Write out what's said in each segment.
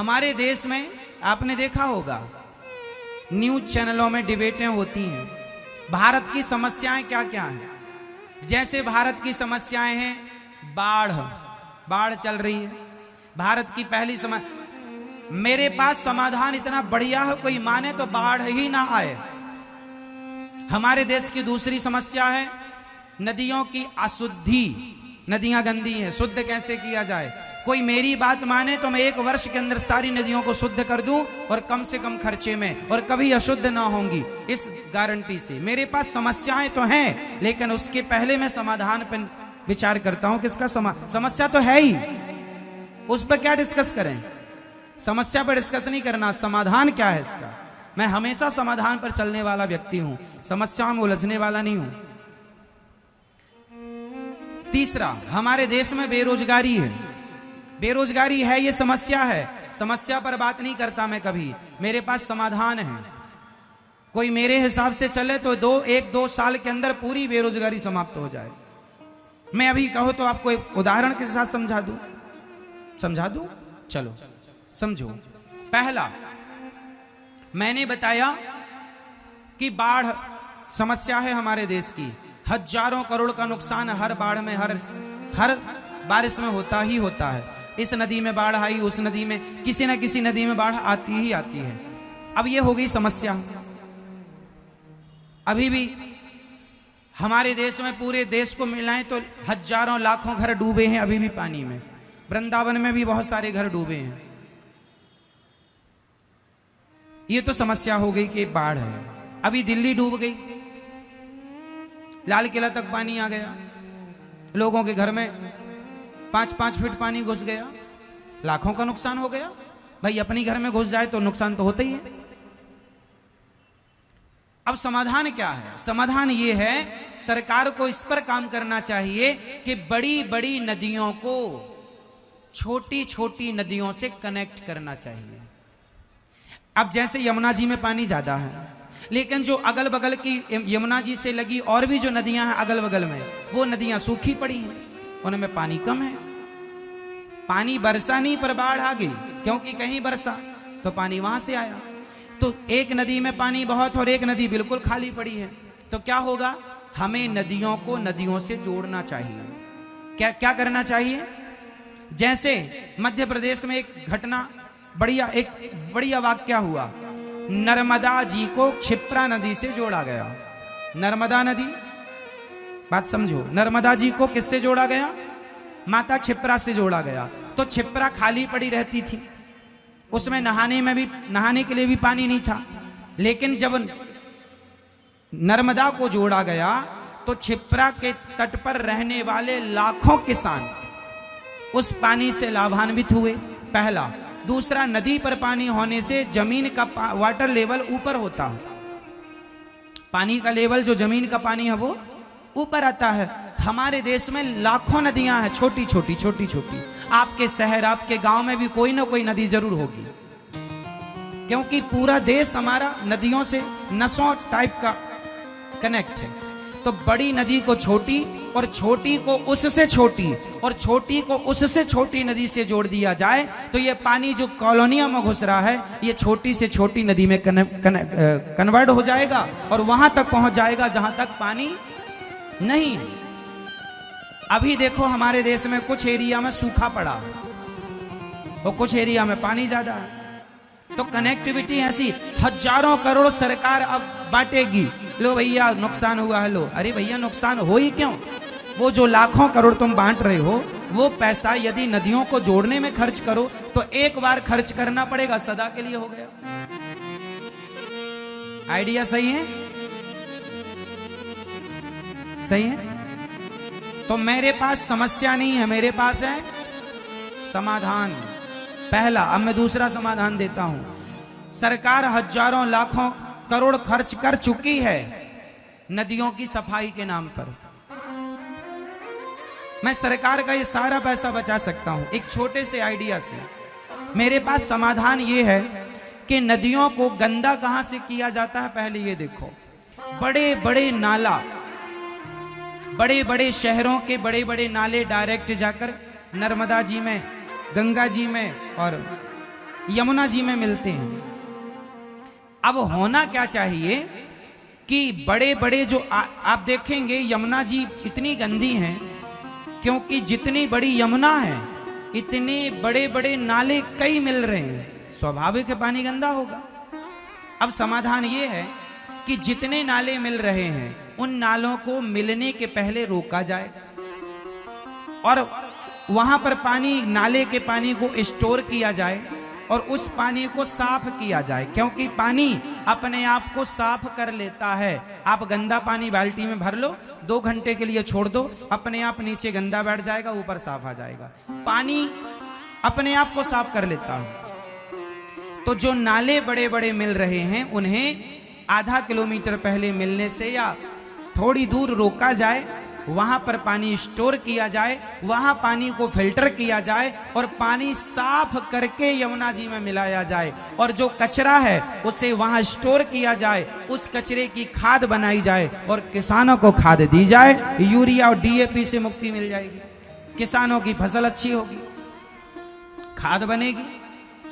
हमारे देश में आपने देखा होगा न्यूज चैनलों में डिबेटें होती हैं, भारत की समस्याएं क्या क्या हैं। जैसे भारत की समस्याएं हैं बाढ़ चल रही है, भारत की पहली समस्या। मेरे पास समाधान इतना बढ़िया है, कोई माने तो बाढ़ ही ना आए। हमारे देश की दूसरी समस्या है नदियों की अशुद्धि। नदियां गंदी हैं, शुद्ध कैसे किया जाए। कोई मेरी बात माने तो मैं 1 वर्ष के अंदर सारी नदियों को शुद्ध कर दूं और कम से कम खर्चे में, और कभी अशुद्ध ना होंगी, इस गारंटी से। मेरे पास समस्याएं तो हैं, लेकिन उसके पहले मैं समाधान पर विचार करता हूं। किसका समस्या तो है ही, उस पर क्या डिस्कस करें। समस्या पर डिस्कस नहीं करना, समाधान क्या है इसका। मैं हमेशा समाधान पर चलने वाला व्यक्ति हूं, समस्याओं में उलझने वाला नहीं हूं। तीसरा, हमारे देश में बेरोजगारी है। बेरोजगारी है, ये समस्या है। समस्या पर बात नहीं करता मैं कभी, मेरे पास समाधान है। कोई मेरे हिसाब से चले तो 1-2 साल के अंदर पूरी बेरोजगारी समाप्त हो जाए। मैं अभी कहो तो आपको एक उदाहरण के साथ समझा दूं। चलो समझो। पहला, मैंने बताया कि बाढ़ समस्या है हमारे देश की। हजारों करोड़ का नुकसान हर बाढ़ में, हर बारिश में होता ही होता है। इस नदी में बाढ़ आई, उस नदी में, किसी न किसी नदी में बाढ़ आती ही आती है। अब ये हो गई समस्या। अभी भी हमारे देश में, पूरे देश को मिलाएं तो हजारों लाखों घर डूबे हैं अभी भी पानी में। वृंदावन में भी बहुत सारे घर डूबे हैं। ये तो समस्या हो गई कि बाढ़ है। अभी दिल्ली डूब गई, लाल किला तक पानी आ गया, लोगों के घर में 5-5 फीट पानी घुस गया, लाखों का नुकसान हो गया। भाई अपनी घर में घुस जाए तो नुकसान तो होता ही है। अब समाधान क्या है? समाधान ये है, सरकार को इस पर काम करना चाहिए कि बड़ी बड़ी नदियों को छोटी छोटी नदियों से कनेक्ट करना चाहिए। अब जैसे यमुना जी में पानी ज्यादा है, लेकिन जो अगल बगल की यमुना जी से लगी और भी जो नदियां हैं अगल बगल में, वो नदियां सूखी पड़ी हैं, उनमें पानी कम है। पानी बरसा नहीं पर बाढ़ आ गई, क्योंकि कहीं बरसा तो पानी वहां से आया। तो एक नदी में पानी बहुत और एक नदी बिल्कुल खाली पड़ी है, तो क्या होगा? हमें नदियों को नदियों से जोड़ना चाहिए। क्या क्या करना चाहिए? जैसे मध्य प्रदेश में एक घटना, एक बढ़िया वाक्या हुआ। नर्मदा जी को क्षिप्रा नदी से जोड़ा गया। नर्मदा नदी, बात समझो, नर्मदा जी को किससे जोड़ा गया? माता क्षिप्रा से जोड़ा गया। तो क्षिप्रा खाली पड़ी रहती थी, उसमें नहाने के लिए भी पानी नहीं था। लेकिन जब नर्मदा को जोड़ा गया तो क्षिप्रा के तट पर रहने वाले लाखों किसान उस पानी से लाभान्वित हुए, पहला। दूसरा, नदी पर पानी होने से जमीन का वाटर लेवल ऊपर होता है। पानी का लेवल, जो जमीन का पानी है वो ऊपर आता है। हमारे देश में लाखों नदियां हैं, छोटी छोटी। आपके शहर, आपके गांव में भी कोई ना कोई नदी जरूर होगी, क्योंकि पूरा देश हमारा नदियों से नसों टाइप का कनेक्ट है। तो बड़ी नदी को छोटी, और छोटी को उससे छोटी, और छोटी को उससे छोटी नदी से जोड़ दिया जाए तो ये पानी जो कॉलोनियों में घुस रहा है, ये छोटी से छोटी नदी में कन्वर्ट हो जाएगा और वहां तक पहुंच जाएगा जहां तक पानी नहीं है। अभी देखो हमारे देश में कुछ एरिया में सूखा पड़ा और कुछ एरिया में पानी ज्यादा है। तो कनेक्टिविटी ऐसी, हजारों करोड़ सरकार अब बांटेगी। लो भैया नुकसान हुआ है, लो। अरे भैया नुकसान हो ही क्यों? वो जो लाखों करोड़ तुम बांट रहे हो, वो पैसा यदि नदियों को जोड़ने में खर्च करो तो एक बार खर्च करना पड़ेगा, सदा के लिए हो गया। आइडिया सही है? सही है? तो मेरे पास समस्या नहीं है, मेरे पास है समाधान। पहला, अब मैं दूसरा समाधान देता हूं। सरकार हजारों लाखों करोड़ खर्च कर चुकी है नदियों की सफाई के नाम पर। मैं सरकार का ये सारा पैसा बचा सकता हूं एक छोटे से आइडिया से। मेरे पास समाधान ये है कि नदियों को गंदा कहां से किया जाता है, पहले ये देखो। बड़े बड़े नाला, बड़े बड़े शहरों के बड़े बड़े नाले डायरेक्ट जाकर नर्मदा जी में, गंगा जी में और यमुना जी में मिलते हैं। अब होना क्या चाहिए कि बड़े बड़े जो आप देखेंगे यमुना जी इतनी गंदी हैं, क्योंकि जितनी बड़ी यमुना है इतने बड़े बड़े नाले कई मिल रहे हैं, स्वाभाविक है पानी गंदा होगा। अब समाधान ये है कि जितने नाले मिल रहे हैं उन नालों को मिलने के पहले रोका जाए और वहां पर पानी, नाले के पानी को स्टोर किया जाए और उस पानी को साफ किया जाए, क्योंकि पानी अपने आप को साफ कर लेता है। आप गंदा पानी बाल्टी में भर लो, 2 घंटे के लिए छोड़ दो, अपने आप नीचे गंदा बैठ जाएगा, ऊपर साफ आ जाएगा। पानी अपने आप को साफ कर लेता है। तो जो नाले बड़े बड़े मिल रहे हैं उन्हें आधा किलोमीटर पहले मिलने से या थोड़ी दूर रोका जाए, वहां पर पानी स्टोर किया जाए, वहां पानी को फिल्टर किया जाए और पानी साफ करके यमुना जी में मिलाया जाए और जो कचरा है उसे वहां स्टोर किया जाए, उस कचरे की खाद बनाई जाए और किसानों को खाद दी जाए। यूरिया और डीएपी से मुक्ति मिल जाएगी, किसानों की फसल अच्छी होगी, खाद बनेगी,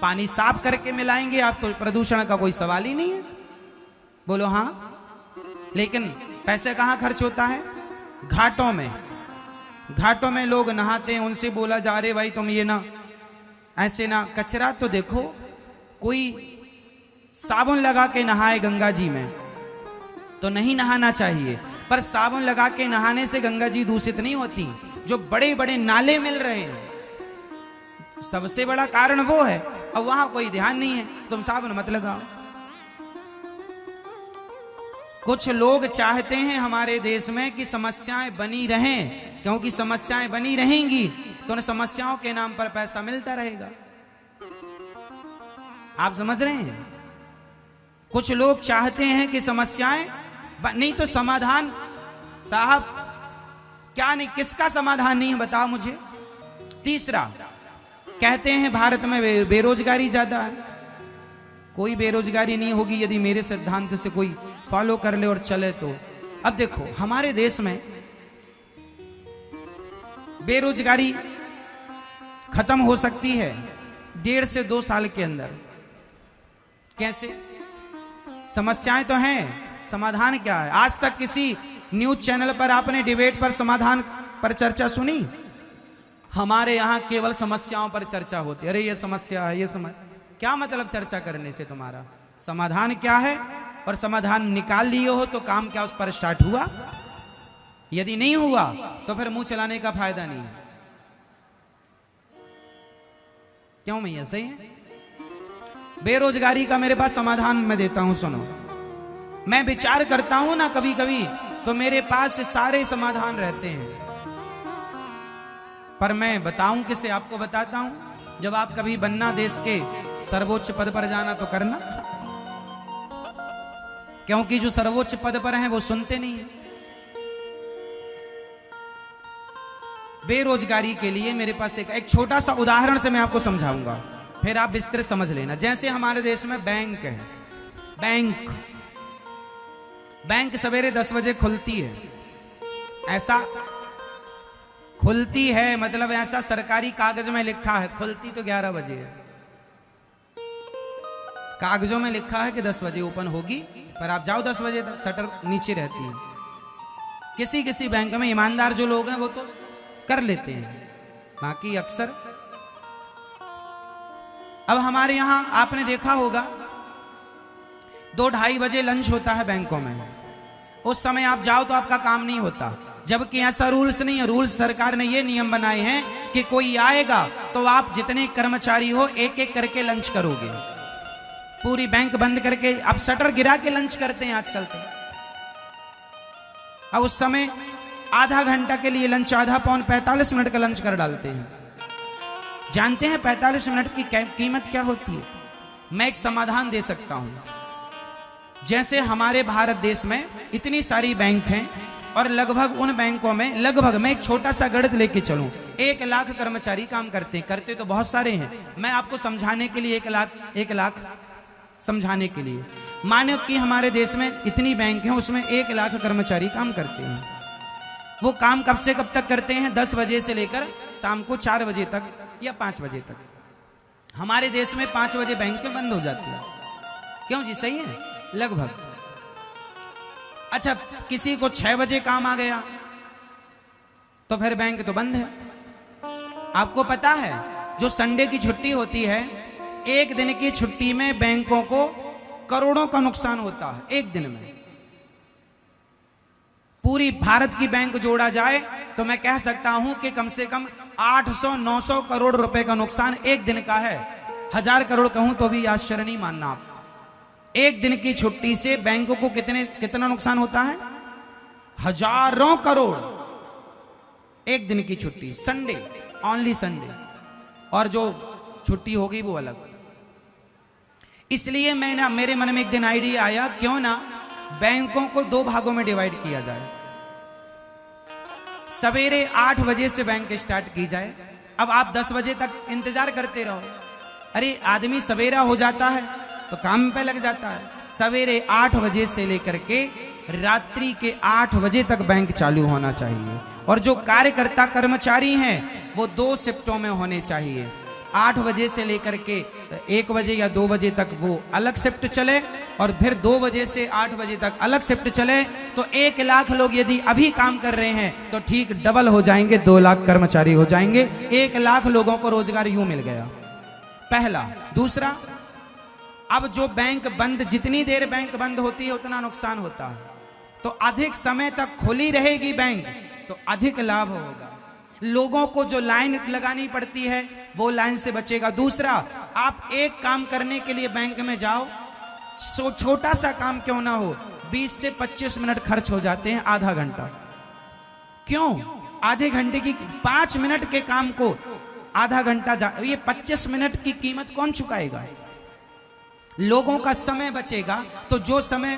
पानी साफ करके मिलाएंगे आप तो प्रदूषण का कोई सवाल ही नहीं है। बोलो हाँ। लेकिन पैसे कहां खर्च होता है? घाटों में। घाटों में लोग नहाते हैं, उनसे बोला जा रहे भाई तुम ये ना ऐसे ना, कचरा तो देखो, कोई साबुन लगा के नहाए गंगा जी में तो नहीं नहाना चाहिए, पर साबुन लगा के नहाने से गंगा जी दूषित नहीं होती। जो बड़े बड़े नाले मिल रहे हैं सबसे बड़ा कारण वो है, और वहां कोई ध्यान नहीं है, तुम साबुन मत लगाओ। कुछ लोग चाहते हैं हमारे देश में कि समस्याएं बनी रहें, क्योंकि समस्याएं बनी रहेंगी तो उन समस्याओं के नाम पर पैसा मिलता रहेगा। आप समझ रहे हैं? कुछ लोग चाहते हैं कि समस्याएं नहीं तो समाधान, साहब क्या नहीं, किसका समाधान नहीं है बताओ मुझे। तीसरा, कहते हैं भारत में बेरोजगारी ज्यादा है। कोई बेरोजगारी नहीं होगी यदि मेरे सिद्धांत से कोई फॉलो कर ले और चले तो। अब देखो हमारे देश में बेरोजगारी खत्म हो सकती है 1.5 से 2 साल के अंदर। कैसे? समस्याएं तो हैं, समाधान क्या है? आज तक किसी न्यूज चैनल पर आपने डिबेट पर समाधान पर चर्चा सुनी? हमारे यहां केवल समस्याओं पर चर्चा होती है। अरे ये समस्या है, ये समस्या। क्या मतलब चर्चा करने से? तुम्हारा समाधान क्या है? और समाधान निकाल लिए हो तो काम क्या उस पर स्टार्ट हुआ? यदि नहीं हुआ तो फिर मुंह चलाने का फायदा नहीं है। क्यों भैया? सही है। बेरोजगारी का मेरे पास समाधान मैं देता हूं, सुनो। मैं विचार करता हूं ना कभी कभी तो मेरे पास सारे समाधान रहते हैं, पर मैं बताऊं किसे? आपको बताता हूं। जब आप कभी बनना, देश के सर्वोच्च पद पर जाना तो करना, क्योंकि जो सर्वोच्च पद पर हैं वो सुनते नहीं है। बेरोजगारी के लिए मेरे पास एक छोटा सा उदाहरण से मैं आपको समझाऊंगा, फिर आप विस्तृत समझ लेना। जैसे हमारे देश में बैंक है, बैंक सवेरे 10 बजे खुलती है, ऐसा खुलती है मतलब ऐसा सरकारी कागज में लिखा है, खुलती तो 11 बजे है। कागजों में लिखा है कि 10 बजे ओपन होगी, पर आप जाओ 10 बजे तक, शटर नीचे रहती है। किसी किसी बैंक में ईमानदार जो लोग हैं वो तो कर लेते हैं, बाकी अक्सर। अब हमारे यहां आपने देखा होगा 2-2:30 बजे लंच होता है बैंकों में, उस समय आप जाओ तो आपका काम नहीं होता, जबकि ऐसा रूल्स नहीं है। रूल्स सरकार ने ये नियम बनाए हैं कि कोई आएगा तो आप जितने कर्मचारी हो एक एक करके लंच करोगे। पूरी बैंक बंद करके अब शटर गिरा के लंच करते हैं आजकल तो। अब उस समय आधा घंटा के लिए लंच, आधा पौन 45 मिनट का लंच कर डालते हैं। जानते हैं 45 मिनट की कीमत क्या होती है? मैं एक समाधान दे सकता हूं। जैसे हमारे भारत देश में इतनी सारी बैंक हैं और लगभग उन बैंकों में, लगभग मैं एक छोटा सा गणित लेके चलूं, 1 लाख कर्मचारी काम करते हैं। करते तो बहुत सारे हैं, मैं आपको समझाने के लिए 1 लाख समझाने के लिए मानो कि हमारे देश में इतनी बैंक हैं, उसमें 1 लाख कर्मचारी काम करते हैं। वो काम कब से कब तक करते हैं? 10 बजे से लेकर शाम को 4 बजे तक या 5 बजे तक। हमारे देश में 5 बजे बैंकें बंद हो जाती है। क्यों जी? सही है लगभग। अच्छा, किसी को 6 बजे काम आ गया तो फिर बैंक तो बंद है। आपको पता है जो संडे की छुट्टी होती है, एक दिन की छुट्टी में बैंकों को करोड़ों का नुकसान होता है। एक दिन में पूरी भारत की बैंक जोड़ा जाए तो मैं कह सकता हूं कि कम से कम 800-900 करोड़ रुपए का नुकसान एक दिन का है। 1000 करोड़ कहूं तो भी आश्चर्य नहीं मानना आप। एक दिन की छुट्टी से बैंकों को कितना नुकसान होता है? हजारों करोड़। एक दिन की छुट्टी, संडे, ओनली संडे, और जो छुट्टी होगी वो अलग। इसलिए मेरे मन में एक दिन आइडिया आया, क्यों ना बैंकों को 2 भागों में डिवाइड किया जाए। सवेरे 8 बजे से बैंक स्टार्ट की जाए। अब आप 10 बजे तक इंतजार करते रहो। अरे आदमी सवेरा हो जाता है तो काम पे लग जाता है। सवेरे 8 बजे से लेकर के रात्रि के 8 बजे तक बैंक चालू होना चाहिए। और जो कार्यकर्ता कर्मचारी हैं वो 2 शिफ्टों में होने चाहिए। 8 बजे से लेकर के 1 बजे या 2 बजे तक वो अलग शिफ्ट चले, और फिर 2 बजे से 8 बजे तक अलग शिफ्ट चले। तो 1 लाख लोग यदि अभी काम कर रहे हैं तो ठीक डबल हो जाएंगे, 2 लाख कर्मचारी हो जाएंगे। 1 लाख लोगों को रोजगार यूं मिल गया। पहला। दूसरा, अब जो बैंक बंद, जितनी देर बैंक बंद होती है उतना नुकसान होता है। तो अधिक समय तक खुली रहेगी बैंक तो अधिक लाभ होगा। लोगों को जो लाइन लगानी पड़ती है वो लाइन से बचेगा। दूसरा, आप एक काम करने के लिए बैंक में जाओ, छोटा सा काम क्यों ना हो, 20 से 25 मिनट खर्च हो जाते हैं, आधा घंटा। क्यों? आधे घंटे की 5 मिनट के काम को आधा घंटा ये 25 मिनट की कीमत कौन चुकाएगा? लोगों का समय बचेगा। तो जो समय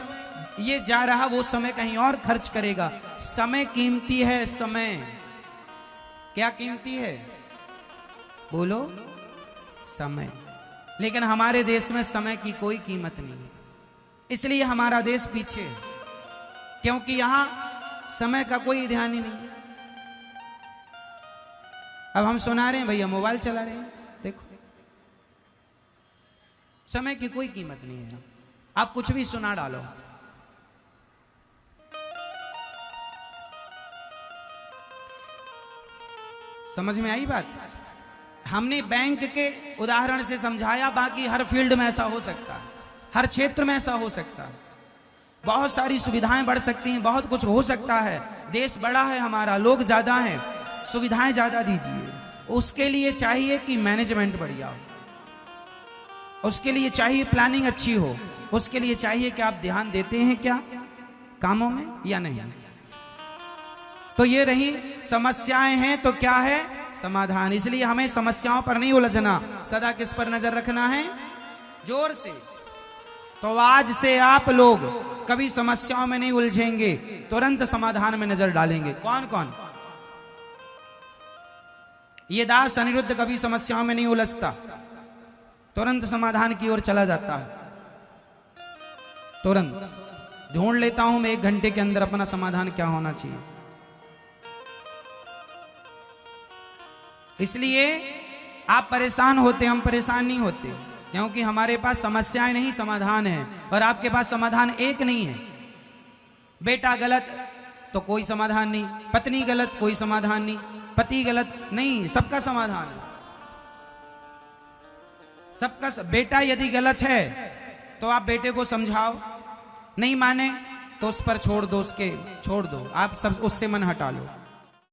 ये जा रहा वो समय कहीं और खर्च करेगा। समय कीमती है। समय क्या कीमती है? बोलो। समय। लेकिन हमारे देश में समय की कोई कीमत नहीं, इसलिए हमारा देश पीछे है, क्योंकि यहां समय का कोई ध्यान ही नहीं। अब हम सुना रहे हैं भैया, मोबाइल चला रहे हैं, देखो समय की कोई कीमत नहीं है। आप कुछ भी सुना डालो। समझ में आई बात? हमने बैंक के उदाहरण से समझाया, बाकी हर फील्ड में ऐसा हो सकता है, हर क्षेत्र में ऐसा हो सकता है। बहुत सारी सुविधाएं बढ़ सकती हैं, बहुत कुछ हो सकता है। देश बड़ा है हमारा, लोग ज्यादा हैं, सुविधाएं ज्यादा दीजिए। उसके लिए चाहिए कि मैनेजमेंट बढ़िया हो, उसके लिए चाहिए प्लानिंग अच्छी हो, उसके लिए चाहिए कि आप ध्यान देते हैं क्या कामों में या नहीं। तो ये रही समस्याएं हैं तो क्या है? समाधान। इसलिए हमें समस्याओं पर नहीं उलझना, सदा किस पर नजर रखना है? जोर से। तो आज से आप लोग कभी समस्याओं में नहीं उलझेंगे, तुरंत समाधान में नजर डालेंगे। कौन कौन? ये दास अनिरुद्ध कभी समस्याओं में नहीं उलझता, तुरंत समाधान की ओर चला जाता है। तुरंत ढूंढ लेता हूं मैं 1 घंटे के अंदर अपना समाधान क्या होना चाहिए। इसलिए आप परेशान होते, हम परेशान नहीं होते, क्योंकि हमारे पास समस्याएं नहीं, समाधान है। और आपके पास समाधान एक नहीं है। बेटा गलत तो कोई समाधान नहीं, पत्नी गलत कोई समाधान नहीं, पति गलत नहीं, सबका समाधान है। सबका। बेटा यदि गलत है तो आप बेटे को समझाओ, नहीं माने तो उस पर छोड़ दो, छोड़ दो, आप सब उससे मन हटा लो।